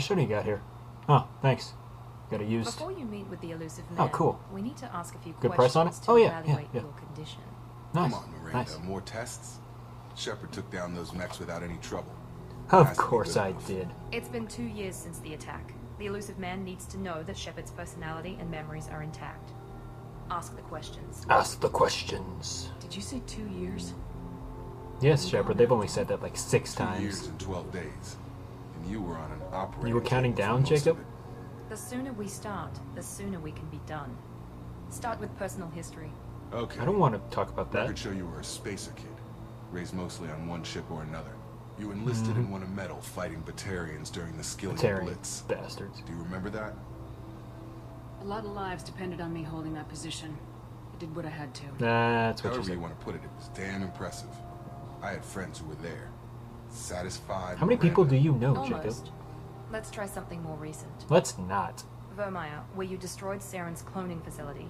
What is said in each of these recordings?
nice shooting you got here. Oh, thanks. Got a used. Before you meet with the elusive man, Oh, cool. we need to ask a few Good questions price on it? to Oh, yeah, evaluate yeah. your condition. Nice. Come on, Miranda. Nice. More tests? Shepard took down those mechs without any trouble. Of Has to be course good I enough. did. It's been 2 years since the attack. The elusive man needs to know that Shepard's personality and memories are intact. Ask the questions. Ask the questions. Did you say 2 years? Yes, Shepard, they've only said that like 6 2 years times. and 12 days. And you were on an operating You were counting table for down, most of Jacob? it. The sooner we start, the sooner we can be done. Start with personal history. Okay. I don't want to talk about that. Records show you were a spacer kid, raised mostly on one ship or another. You enlisted and won a medal fighting Batarians during the Skillian Batarian Blitz. bastards. Do you remember that? A lot of lives depended on me holding that position. I did what I had to. That's what you However said. you want to put it, it was damn impressive. I had friends who were there. Satisfied. How many people do Miranda. you know, Jacob? Almost. Let's try something more recent. Let's not. Vermeer, where you destroyed Saren's cloning facility.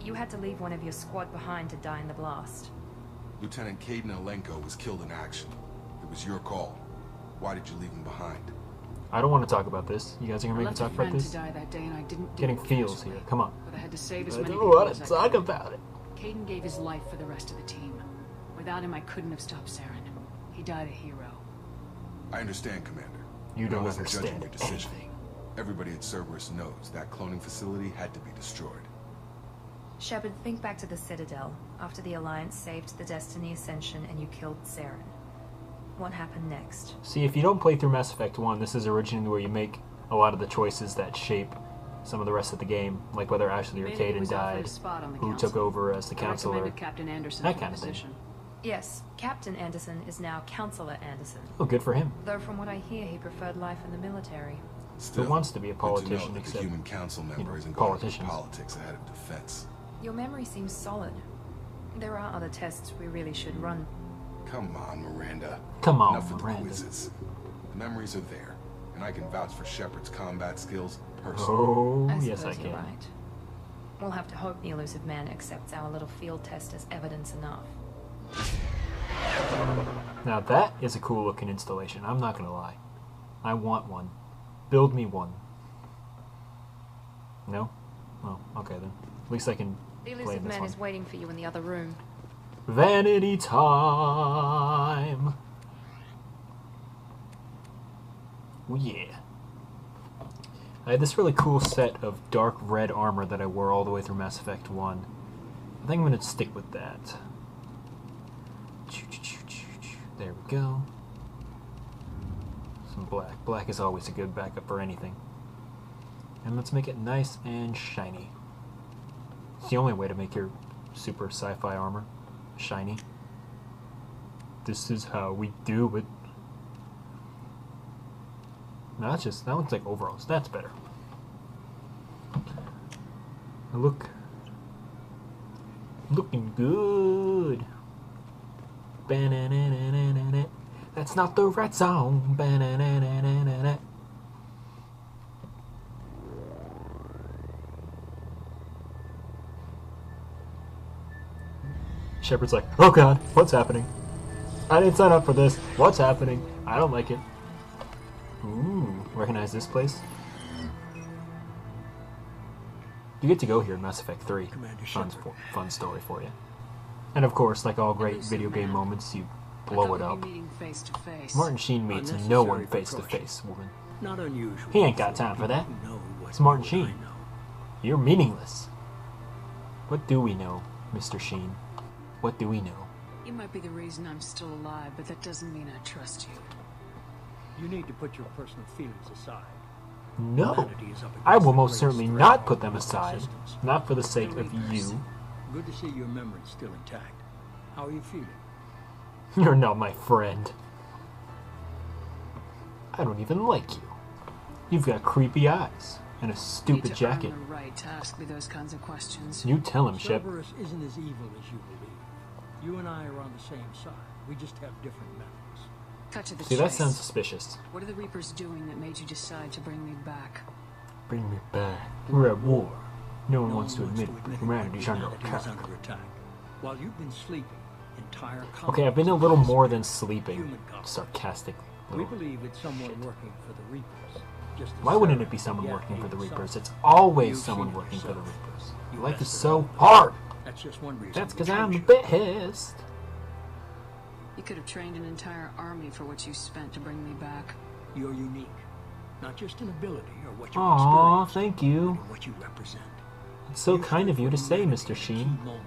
You had to leave one of your squad behind to die in the blast. Lieutenant Caden Alenko was killed in action. It was your call. Why did you leave him behind? I don't want to talk about this. You guys are I gonna make me left a talk about friend to this? die that day, and I didn't do Getting it feels casually, here. Come on. But I had to save as I many don't people want as to I talk could. about it. Caden gave his life for the rest of the team. Without him, I couldn't have stopped Saren. He died a hero. I understand, Commander. You And I don't wasn't judging understand your decision. anything. Everybody at Cerberus knows that cloning facility had to be destroyed. Shepard, think back to the Citadel, after the Alliance saved the Destiny Ascension and you killed Saren. What happened next? See, if you don't play through Mass Effect 1, this is originally where you make a lot of the choices that shape some of the rest of the game, like whether Ashley or Maybe he Caden was offered died, a spot on the who council. took over as the I counselor. recommended Captain Anderson that for kind the of thing. position. Yes, Captain Anderson is now Counselor Anderson. Oh, good for him. Though from what I hear, he preferred life in the military. Still, Who wants to be a good to know politician that except, the human council member know, isn't going to politicians. politics ahead of defense. Your memory seems solid. There are other tests we really should run. Come on, Miranda. Come on, Enough with Miranda. the quizzes. The memories are there, and I can vouch for Shepard's combat skills personally. Oh, I yes I suppose you're can. right. We'll have to hope the elusive man accepts our little field test as evidence enough. Now that is a cool looking installation, I'm not gonna lie. I want one. Build me one. No? Oh, okay then. At least I can The play elusive in this man one. is waiting for you in the other room. Vanity time! Oh, yeah. I had this really cool set of dark red armor that I wore all the way through Mass Effect 1. I think I'm going to stick with that. There we go. Some black. Black is always a good backup for anything. And let's make it nice and shiny. It's the only way to make your super sci-fi armor shiny. This is how we do it. No, that's just, that looks like overalls. That's better. I looking good. Ba-na-na-na-na-na. That's not the right song. Ba-na-na-na-na-na. Shepard's like, oh god, what's happening? I didn't sign up for this. What's happening? I don't like it. Ooh, recognize this place? You get to go here in Mass Effect 3. Fun story for you. And of course, like all great video game moments, you blow it up. Face to face. Martin Sheen meets no one face to face, woman. Not unusual. He ain't got time for that. You know what It's Martin I Sheen. know. You're meaningless. What do we know, Mr. Sheen? What do we know? You might be the reason I'm still alive, but that doesn't mean I trust you. You need to put your personal feelings aside. No. Humanity is up against I will the most greatest certainly threat not to put them our aside. existence. Not for the sake of Really, you. Good to see your memory still intact. How are you feeling? You're not my friend. I don't even like you. You've got creepy eyes and a stupid Need to jacket. earn the right to ask me those kinds of questions. You tell him, Shep. Cerberus isn't as evil as you believe. You and I are on the same side. We just have different methods. Cut to the See, that chase. sounds suspicious. What are the Reapers doing that made you decide to bring me back? Bring me back. We're at war. No one wants to admit it, humanity's under humanity attack. is under attack. While you've been sleeping, entire Okay, I've been a colonies little of more than human sleeping. colonies. Sarcastic We little believe it's someone shit. working for the Reapers. just as Why wouldn't it Saren be someone began working for the hating Reapers? Sullivan. It's always You've someone seen it working for the yourself. Reapers. You Life is lasted so all hard. That's just one reason. That's we because I'm chose a you. bit pissed. You could have trained an entire army for what you spent to bring me back. You're unique. Not just in ability or what you Aw, experienced, thank but you. in what you represent. It's so You kind of stood you for to say, humanity Mr. at a key Sheen. moment.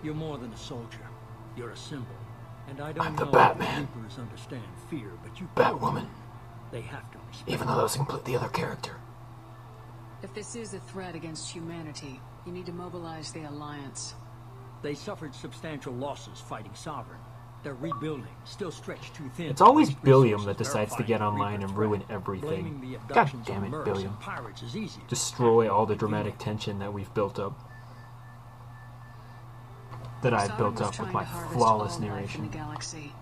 You're more than a soldier. You're a symbol. And I don't I'm the know Batman. if the Reapers understand fear, but you Batwoman. They have to respect. Even though that was a completely other character. If this is a threat against humanity, you need to mobilize the Alliance. They suffered substantial losses fighting Sovereign. They're rebuilding, still stretched too thin. It's always Waste Billiam resources that decides to verifying get the online Reaper and threat. ruin Blaming everything. the God abductions damn on it, mercs Billiam. and pirates is easy. Destroy all the If you dramatic know. tension that we've built up. That I've Sovereign built was up with trying my to harvest flawless all life in narration. the galaxy.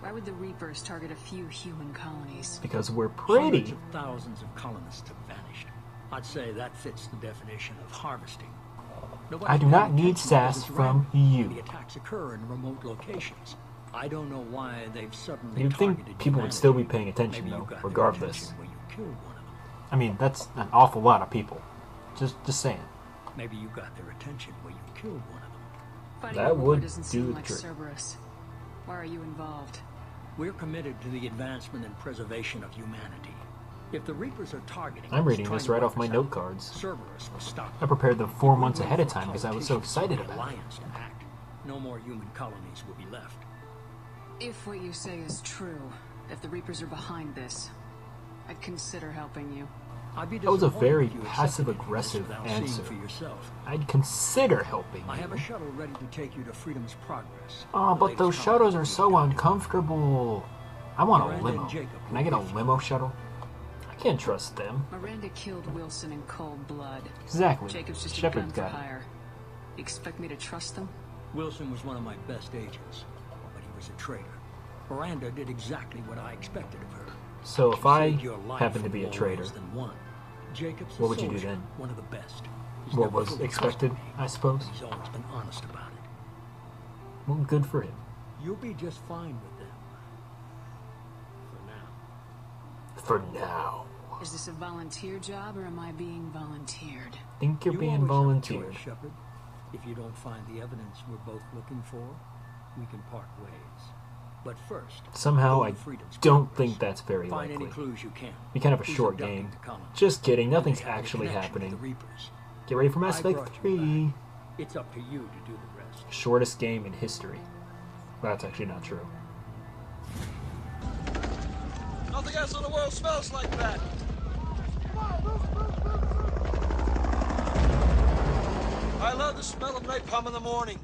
Why would the Reapers target a few human colonies? Because we're Hundreds pretty. of thousands of colonists have vanished. I'd say that fits the definition of harvesting. Nobody's I do not paying need attention sass because it's from random. you. The attacks occur in remote locations. I don't know why they've suddenly You'd think targeted people would humanity. still be paying attention, Maybe you though, got their regardless. attention when you killed one of them. I mean, that's an awful lot of people. Just saying. Maybe you got their attention when you killed one of them. Fighting That a Reaper would doesn't do seem the like trick. Cerberus. Why are you involved? We're committed to the advancement and preservation of humanity. If the Reapers are targeting I'm us, reading trying this to right wipe off my us note out, cards. Cerberus will stop I them. prepared them 4 months We ahead wait of for time because I was so politicians for excited the about it. Alliance to act. No more human colonies will be left. If what you say is true, if the Reapers are behind this, I'd consider helping you. I'd be That was a disappointed very if you accepted passive-aggressive this without seeing answer. for yourself. I'd consider helping I have a you. shuttle ready to take you to Freedom's Progress. Oh, The but latest those colony shuttles are we've so got. uncomfortable. I want a Miranda limo. and Jacob Can I get a will be limo shuttle? I can't trust them. Miranda killed Wilson in cold blood. Exactly. Jacob's just a Shepard gun for got it. hire. You expect me to trust them? Wilson was one of my best agents, but he was a traitor. Miranda did exactly what I expected of her. So if She I saved your life happen to in be a more traitor, ways than one. Jacob's a what would you do soldier, then? One of the best. He's what never was fully expected, trusted me, I suppose? but he's always been honest about it. Well, good for him. You'll be just fine with them. For now. For now. Is this a volunteer job or am I being volunteered? Think you're You being always have a volunteered. choice, Shepard. If you don't find the evidence we're both looking for, we can part ways. But first, Somehow go I to Freedom's don't Progress. think that's very Find any likely. clues you can. Be kind of a Who's short abducting game. the colony? Just kidding, nothing's Do they have any actually connection to the happening. Reapers? Get ready for Mass I Effect brought you 3. back. It's up to you to do the rest. Shortest game in history. Well, that's actually not true. Nothing else in the world smells like that. I love the smell of napalm in the morning.